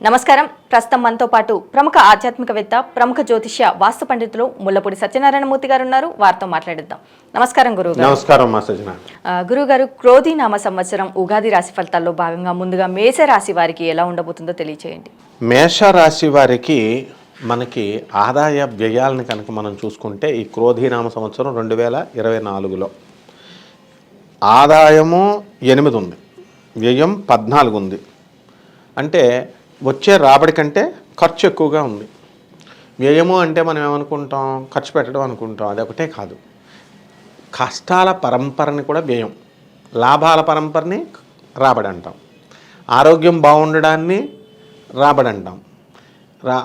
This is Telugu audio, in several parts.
నమస్కారం. ప్రస్తుతం మనతో పాటు ప్రముఖ ఆధ్యాత్మికవేత్త, ప్రముఖ జ్యోతిష్య వాస్తు పండితులు ముల్లపూడి సత్యనారాయణమూర్తి గారు ఉన్నారు. వారితో మాట్లాడిద్దాం. నమస్కారం గురువుగారు. నమస్కారం మా సజ్జన. గురువుగారు, క్రోధినామ సంవత్సరం ఉగాది రాశి ఫలితాల్లో భాగంగా ముందుగా మేషరాశి వారికి ఎలా ఉండబోతుందో తెలియచేయండి. మేషరాశి వారికి మనకి ఆదాయ వ్యయాలను కనుక మనం చూసుకుంటే ఈ క్రోధినామ సంవత్సరం 2024లో ఆదాయము 8 ఉంది, వ్యయం 14 ఉంది. అంటే వచ్చే రాబడి కంటే ఖర్చు ఎక్కువగా ఉంది. వ్యయము అంటే మనం ఏమనుకుంటాం, ఖర్చు పెట్టడం అనుకుంటాం. అది ఒకటే కాదు, కష్టాల పరంపరని కూడా వ్యయం, లాభాల పరంపరని రాబడి అంటాం. ఆరోగ్యం బాగుండడాన్ని రాబడి అంటాం.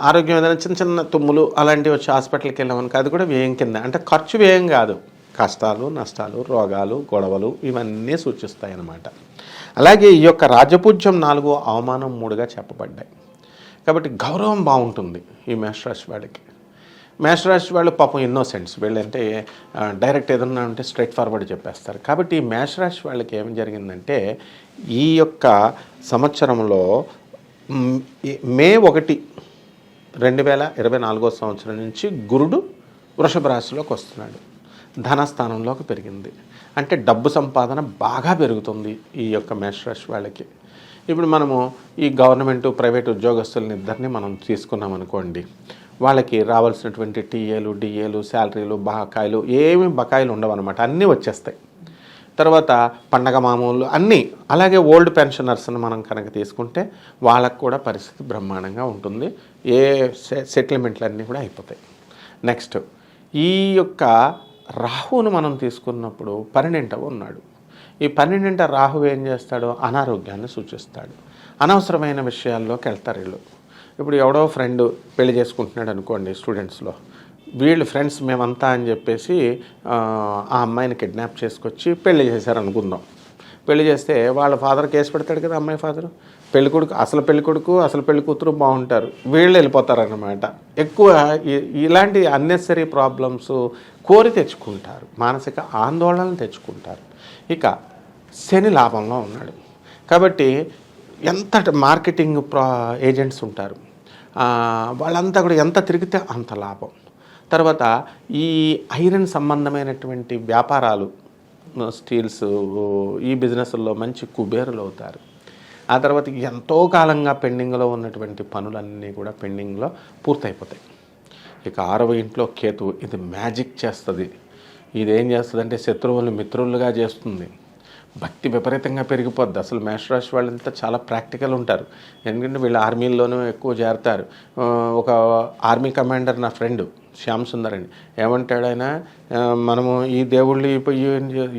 ఆరోగ్యం ఏదైనా చిన్న చిన్న తుమ్ములు అలాంటివి వచ్చి హాస్పిటల్కి వెళ్ళామనుకో అది కూడా వ్యయం కింద. అంటే ఖర్చు వ్యయం కాదు, కష్టాలు, నష్టాలు, రోగాలు, గొడవలు ఇవన్నీ సూచిస్తాయి అన్నమాట. అలాగే ఈ యొక్క రాజపూజ్యం 4, అవమానం 3గా చెప్పబడ్డాయి. కాబట్టి గౌరవం బాగుంటుంది ఈ మేషరాశి వాళ్ళకి. మేషరాశి వాళ్ళు పాపం ఇన్నోసెంట్స్, వీళ్ళంటే డైరెక్ట్ ఏదన్నా ఉంటే స్ట్రైట్ ఫార్వర్డ్ చెప్పేస్తారు. కాబట్టి ఈ మేషరాశి వాళ్ళకి ఏం జరిగిందంటే ఈ యొక్క సంవత్సరంలో మే 1, 2024 సంవత్సరం నుంచి గురుడు వృషభ రాశిలోకి వస్తున్నాడు. ధనస్థానంలోకి పెరిగింది. అంటే డబ్బు సంపాదన బాగా పెరుగుతుంది ఈ యొక్క మేషరాశి వాళ్ళకి. ఇప్పుడు మనము ఈ గవర్నమెంటు, ప్రైవేట్ ఉద్యోగస్తులని ఇద్దరిని మనం తీసుకున్నాం అనుకోండి, వాళ్ళకి రావాల్సినటువంటి టీఏలు, డిఏలు, శాలరీలు, బకాయిలు ఏమి బకాయిలు ఉండవన్నమాట, అన్నీ వచ్చేస్తాయి. తర్వాత పండగ మామూలు అన్నీ. అలాగే ఓల్డ్ పెన్షనర్స్ని మనం కనుక తీసుకుంటే వాళ్ళకు కూడా పరిస్థితి బ్రహ్మాండంగా ఉంటుంది. ఏ సెటిల్మెంట్లన్నీ కూడా అయిపోతాయి. నెక్స్ట్ ఈ యొక్క రాహువును మనం తీసుకున్నప్పుడు 12వ ఉన్నాడు. ఈ 12వ రాహువు ఏం చేస్తాడో అనారోగ్యాన్ని సూచిస్తాడు. అనవసరమైన విషయాల్లోకి వెళ్తారు వీళ్ళు. ఇప్పుడు ఎవడో ఫ్రెండ్ పెళ్లి చేసుకుంటున్నాడు అనుకోండి, స్టూడెంట్స్లో వీళ్ళు ఫ్రెండ్స్ మేమంతా అని చెప్పేసి ఆ అమ్మాయిని కిడ్నాప్ చేసుకొచ్చి పెళ్లి చేశారు అనుకుందాం. పెళ్లి చేస్తే వాళ్ళ ఫాదర్ కేసు పెడతాడు కదా, అమ్మాయి ఫాదరు. పెళ్ళికొడుకు, అసలు పెళ్ళికొడుకు, అసలు పెళ్లి కూతురు బాగుంటారు, వీళ్ళు వెళ్ళిపోతారన్నమాట. ఎక్కువ ఇలాంటి అన్నెసరీ ప్రాబ్లమ్స్ కోరి తెచ్చుకుంటారు, మానసిక ఆందోళనలు తెచ్చుకుంటారు. ఇక శని లాభంలో ఉన్నాడు కాబట్టి ఎంత మార్కెటింగ్ ఏజెంట్స్ ఉంటారు, వాళ్ళంతా కూడా ఎంత తిరిగితే అంత లాభం. తర్వాత ఈ ఐరన్ సంబంధమైనటువంటి వ్యాపారాలు, స్టీల్స్, ఈ బిజినెస్లో మంచి కుబేరులు అవుతారు. ఆ తర్వాత ఎంతో కాలంగా పెండింగ్లో ఉన్నటువంటి పనులన్నీ కూడా పెండింగ్లో పూర్తయిపోతాయి. ఇక 6వ ఇంట్లో కేతు, ఇది మ్యాజిక్ చేస్తుంది. ఇదేం చేస్తుంది అంటే శత్రువులను మిత్రులుగా చేస్తుంది. భక్తి విపరీతంగా పెరిగిపోద్ది. అసలు మేషరాశి వాళ్ళంతా చాలా ప్రాక్టికల్ ఉంటారు. ఎందుకంటే వీళ్ళు ఆర్మీల్లోనూ ఎక్కువ చేరతారు. ఒక ఆర్మీ కమాండర్ నా ఫ్రెండ్ శ్యామ్ సుందర్ అండి, ఏమంటాడు ఆయన, మనము ఈ దేవుళ్ళు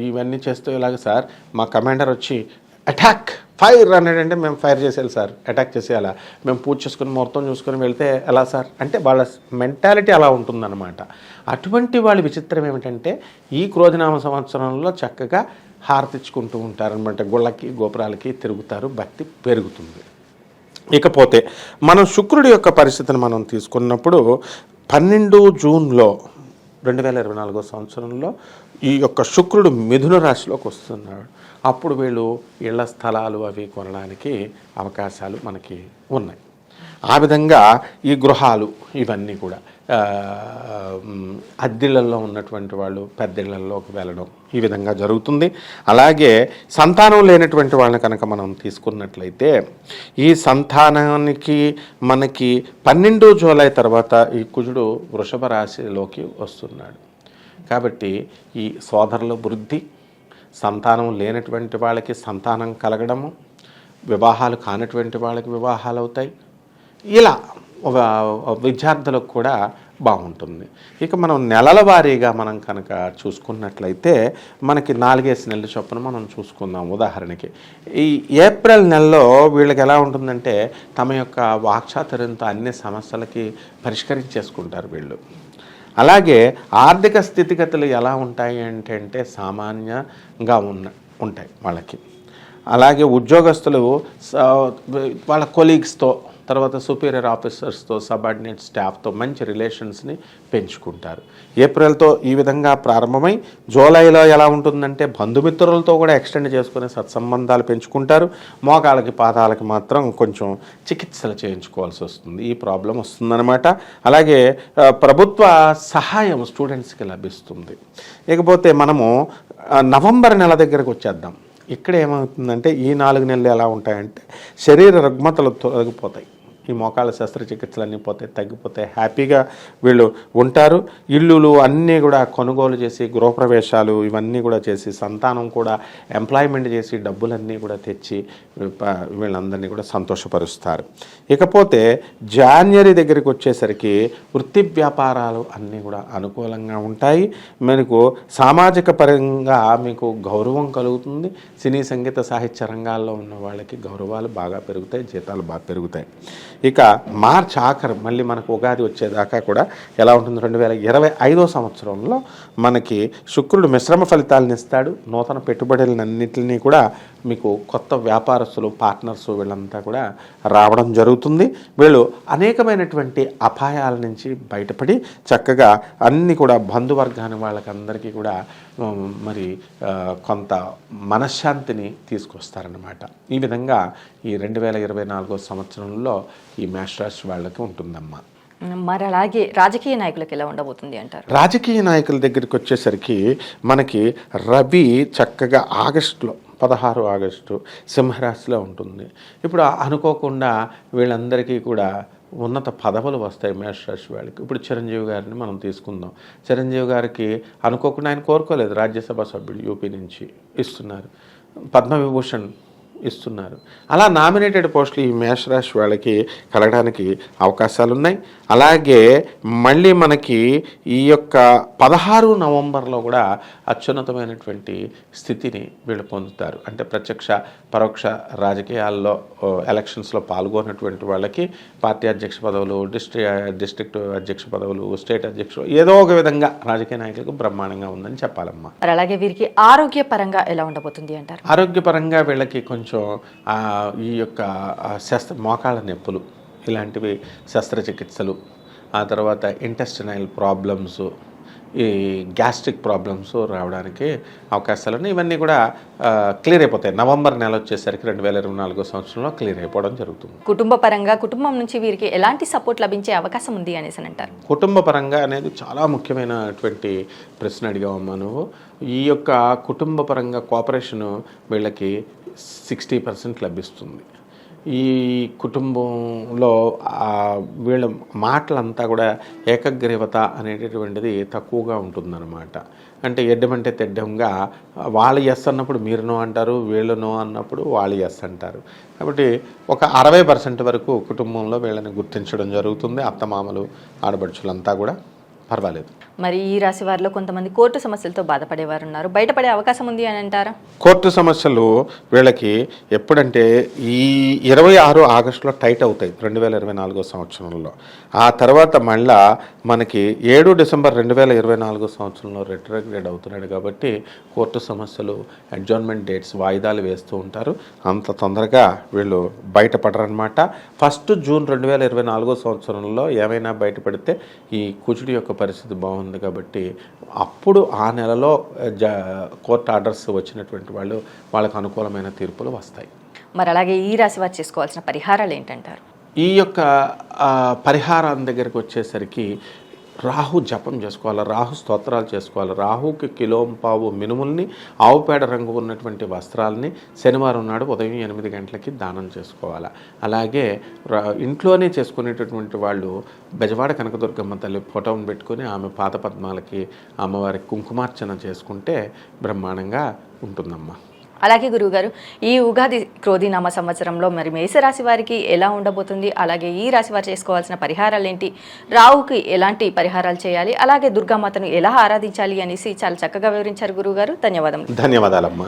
ఇవన్నీ చేస్తూ ఇలాగ సార్, మా కమాండర్ వచ్చి అటాక్ ఫైర్ అన్నాడంటే మేము ఫైర్ చేసేయాలి సార్, అటాక్ చేసేయాలా, మేము పూజ చేసుకుని మొత్తం చూసుకొని వెళ్తే ఎలా సార్ అంటే వాళ్ళ మెంటాలిటీ అలా ఉంటుందన్నమాట. అటువంటి వాళ్ళ విచిత్రం ఏమిటంటే ఈ క్రోధినామ సంవత్సరంలో చక్కగా హారతిచ్చుకుంటూ ఉంటారనమాట, గుళ్ళకి గోపురాలకి తిరుగుతారు, భక్తి పెరుగుతుంది. ఇకపోతే మనం శుక్రుడి యొక్క పరిస్థితిని మనం తీసుకున్నప్పుడు 12 జూన్లో 2024 సంవత్సరంలో ఈ యొక్క శుక్రుడు మిథున రాశిలోకి వస్తున్నాడు. అప్పుడు వీళ్ళు ఇళ్ల స్థలాలు అవి కొనడానికి అవకాశాలు మనకి ఉన్నాయి. ఆ విధంగా ఈ గృహాలు ఇవన్నీ కూడా అద్దెళ్ళల్లో ఉన్నటువంటి వాళ్ళు పెద్దిళ్లలోకి వెళ్ళడం ఈ విధంగా జరుగుతుంది. అలాగే సంతానం లేనటువంటి వాళ్ళని కనుక మనం తీసుకున్నట్లయితే ఈ సంతానానికి మనకి 12 జూలై తర్వాత ఈ కుజుడు వృషభ రాశిలోకి వస్తున్నాడు. కాబట్టి ఈ సోదరుల వృద్ధి, సంతానం లేనటువంటి వాళ్ళకి సంతానం కలగడము, వివాహాలు కానటువంటి వాళ్ళకి వివాహాలు అవుతాయి. ఇలా విద్యార్థులకు కూడా బాగుంటుంది. ఇక మనం నెలల వారీగా మనం కనుక చూసుకున్నట్లయితే మనకి 4 నెలల చొప్పున మనం చూసుకుందాం. ఉదాహరణకి ఈ ఏప్రిల్ నెలలో వీళ్ళకి ఎలా ఉంటుందంటే తమ యొక్క వాక్చాతుర్యంతో అన్ని సమస్యలకి పరిష్కరించేసుకుంటారు వీళ్ళు. అలాగే ఆర్థిక స్థితిగతులు ఎలా ఉంటాయి అంటే సామాన్యంగా ఉంటాయి వాళ్ళకి. అలాగే ఉద్యోగస్తులు వాళ్ళ కొలీగ్స్తో తర్వాత సుపీరియర్ ఆఫీసర్స్తో, సబార్డినేట్ స్టాఫ్తో మంచి రిలేషన్స్ని పెంచుకుంటారు. ఏప్రిల్తో ఈ విధంగా ప్రారంభమై జూలైలో ఎలా ఉంటుందంటే బంధుమిత్రులతో కూడా ఎక్స్టెండ్ చేసుకునే సత్సంబంధాలు పెంచుకుంటారు. మోకాళ్ళకి పాదాలకి మాత్రం కొంచెం చికిత్సలు చేయించుకోవాల్సి వస్తుంది. ఈ ప్రాబ్లం వస్తుందన్నమాట. అలాగే ప్రభుత్వ సహాయం స్టూడెంట్స్కి లభిస్తుంది. ఇకపోతే మనము నవంబర్ నెల దగ్గరకు వచ్చేద్దాం. ఇక్కడ ఏమవుతుందంటే ఈ 4 నెలలు ఎలా ఉంటాయంటే శరీర రుగ్మతలు తొలగిపోతాయి. ఈ మోకాళ్ళ శస్త్రచికిత్సలన్నీ పోతాయి, తగ్గిపోతాయి. హ్యాపీగా వీళ్ళు ఉంటారు. ఇల్లులు అన్నీ కూడా కొనుగోలు చేసి, గృహప్రవేశాలు ఇవన్నీ కూడా చేసి, సంతానం కూడా ఎంప్లాయ్మెంట్ చేసి, డబ్బులన్నీ కూడా తెచ్చి వీళ్ళందరినీ కూడా సంతోషపరుస్తారు. ఇకపోతే జాన్వరి దగ్గరికి వచ్చేసరికి వృత్తి వ్యాపారాలు అన్నీ కూడా అనుకూలంగా ఉంటాయి. మీకు సామాజిక పరంగా మీకు గౌరవం కలుగుతుంది. సినీ సంగీత సాహిత్య రంగాల్లో ఉన్న వాళ్ళకి గౌరవాలు బాగా పెరుగుతాయి, జీతాలు బాగా పెరుగుతాయి. ఇక మార్చ్ ఆఖరు మళ్ళీ మనకు ఉగాది వచ్చేదాకా కూడా ఎలా ఉంటుంది, 2025 సంవత్సరంలో మనకి శుక్రుడు మిశ్రమ ఫలితాలను ఇస్తాడు. నూతన పెట్టుబడులన్నింటినీ కూడా మీకు కొత్త వ్యాపారస్తులు, పార్ట్నర్స్ వీళ్ళంతా కూడా రావడం జరుగుతుంది. వీళ్ళు అనేకమైనటువంటి అపాయాల నుంచి బయటపడి చక్కగా అన్నీ కూడా బంధువర్గాన్ని వాళ్ళకందరికీ కూడా మరి కొంత మనశ్శాంతిని తీసుకొస్తారన్నమాట. ఈ విధంగా ఈ 2024 సంవత్సరంలో ఈ మేషరాశి వాళ్ళకి ఉంటుందమ్మా. మరి అలాగే రాజకీయ నాయకులకు ఎలా ఉండబోతుంది అంటారు? రాజకీయ నాయకుల దగ్గరికి వచ్చేసరికి మనకి రవి చక్కగా ఆగస్టులో 16 ఆగస్టు సింహరాశిలో ఉంటుంది. ఇప్పుడు అనుకోకుండా వీళ్ళందరికీ కూడా ఉన్నత పదవులు వస్తాయి మేషరాశి వాళ్ళకి. ఇప్పుడు చిరంజీవి గారిని మనం తీసుకుందాం. చిరంజీవి గారికి అనుకోకుండా ఆయన కోరుకోలేదు, రాజ్యసభ సభ్యుడు యూపీ నుంచి ఇస్తున్నారు, పద్మవిభూషణ్ ఇస్తున్నారు. అలా నామినేటెడ్ పోస్టులు ఈ మేషరాశి వాళ్ళకి కలగడానికి అవకాశాలు ఉన్నాయి. అలాగే మళ్ళీ మనకి ఈ యొక్క 16 నవంబర్లో కూడా అత్యున్నతమైనటువంటి స్థితిని వీళ్ళు పొందుతారు. అంటే ప్రత్యక్ష పరోక్ష రాజకీయాల్లో ఎలక్షన్స్లో పాల్గొన్నటువంటి వాళ్ళకి పార్టీ అధ్యక్ష పదవులు, డిస్ట్రిక్ట్ అధ్యక్ష పదవులు, స్టేట్ అధ్యక్షులు, ఏదో ఒక విధంగా రాజకీయ నాయకులకు బ్రహ్మాండంగా ఉందని చెప్పాలమ్మా. అలాగే వీరికి ఆరోగ్యపరంగా ఎలా ఉండబోతుంది అంటారు? ఆరోగ్యపరంగా వీళ్ళకి కొంచెం ఈ యొక్క మోకాళ్ళ నొప్పులు ఇలాంటివి శస్త్రచికిత్సలు, ఆ తర్వాత ఇంటెస్టినల్ ప్రాబ్లమ్స్, ఈ గ్యాస్ట్రిక్ ప్రాబ్లమ్స్ రావడానికి అవకాశాలు ఉన్నాయి. ఇవన్నీ కూడా క్లియర్ అయిపోతాయి. నవంబర్ నెల వచ్చేసరికి 2024 సంవత్సరంలో క్లియర్ అయిపోవడం జరుగుతుంది. కుటుంబ పరంగా కుటుంబం నుంచి వీరికి ఎలాంటి సపోర్ట్ లభించే అవకాశం ఉంది అనేసి అంటారు? కుటుంబ పరంగా అనేది చాలా ముఖ్యమైనటువంటి ప్రశ్న అడిగావమ్మా నువ్వు. ఈ యొక్క కుటుంబ పరంగా కోఆపరేషను వీళ్ళకి 60% లభిస్తుంది. ఈ కుటుంబంలో వీళ్ళ మాటలంతా కూడా ఏకగ్రీవత అనేటటువంటిది తక్కువగా ఉంటుందన్నమాట. అంటే ఎడ్డమంటే తెడ్డంగా వాళ్ళు ఎస్ అన్నప్పుడు మీరు నో అంటారు, వీళ్ళు నో అన్నప్పుడు వాళ్ళు ఎస్ అంటారు. కాబట్టి ఒక 60% వరకు కుటుంబంలో వీళ్ళని గుర్తించడం జరుగుతుంది. అత్తమామలు, ఆడబడుచులంతా కూడా పర్వాలేదు. మరి ఈ రాశి వారిలో కొంతమంది కోర్టు సమస్యలతో బాధపడేవారు ఉన్నారు, బయటపడే అవకాశం ఉంది అని అంటారా? కోర్టు సమస్యలు వీళ్ళకి ఎప్పుడంటే ఈ 26 ఆగస్టులో టైట్ అవుతాయి 2024 సంవత్సరంలో. ఆ తర్వాత మళ్ళా మనకి 7 డిసెంబర్ 2024 సంవత్సరంలో రెట్రోగ్రేడ్ అవుతున్నాడు. కాబట్టి కోర్టు సమస్యలు, అడ్జర్న్మెంట్ డేట్స్, వాయిదాలు వేస్తూ ఉంటారు. అంత తొందరగా వీళ్ళు బయటపడరనమాట. 1 జూన్ 2024 సంవత్సరంలో ఏమైనా బయటపడితే ఈ కుజుడి యొక్క పరిస్థితి బాగుంది కాబట్టి అప్పుడు ఆ నెలలో కోర్టు ఆర్డర్స్ వచ్చినటువంటి వాళ్ళకు అనుకూలమైన తీర్పులు వస్తాయి. మరి అలాగే ఈ రాశి వారు చేసుకోవాల్సిన పరిహారాలు ఏంటంటారు? ఈ యొక్క పరిహారం దగ్గరికి వచ్చేసరికి రాహు జపం చేసుకోవాలి, రాహు స్తోత్రాలు చేసుకోవాలి. రాహుకి కిలోంపావు మినుముల్ని, ఆవు పేడ రంగు ఉన్నటువంటి వస్త్రాలని శనివారం నాడు ఉదయం 8 గంటలకి దానం చేసుకోవాలి. అలాగే ఇంట్లోనే చేసుకునేటటువంటి వాళ్ళు బెజవాడ కనకదుర్గమ్మ తల్లి ఫోటోను పెట్టుకుని ఆమె పాద పద్మాలకి అమ్మవారికి కుంకుమార్చన చేసుకుంటే బ్రహ్మాండంగా ఉంటుందమ్మా. అలాగే గురువుగారు, ఈ ఉగాది క్రోధినామ సంవత్సరంలో మరి మేషరాశి వారికి ఎలా ఉండబోతుంది? అలాగే ఈ రాశి వారు చేసుకోవాల్సిన పరిహారాలు ఏంటి? రాహుకి ఎలాంటి పరిహారాలు చేయాలి? అలాగే దుర్గామాతను ఎలా ఆరాధించాలి అనేసి చాలా చక్కగా వివరించారు గురువుగారు. ధన్యవాదాలు. ధన్యవాదాలమ్మా.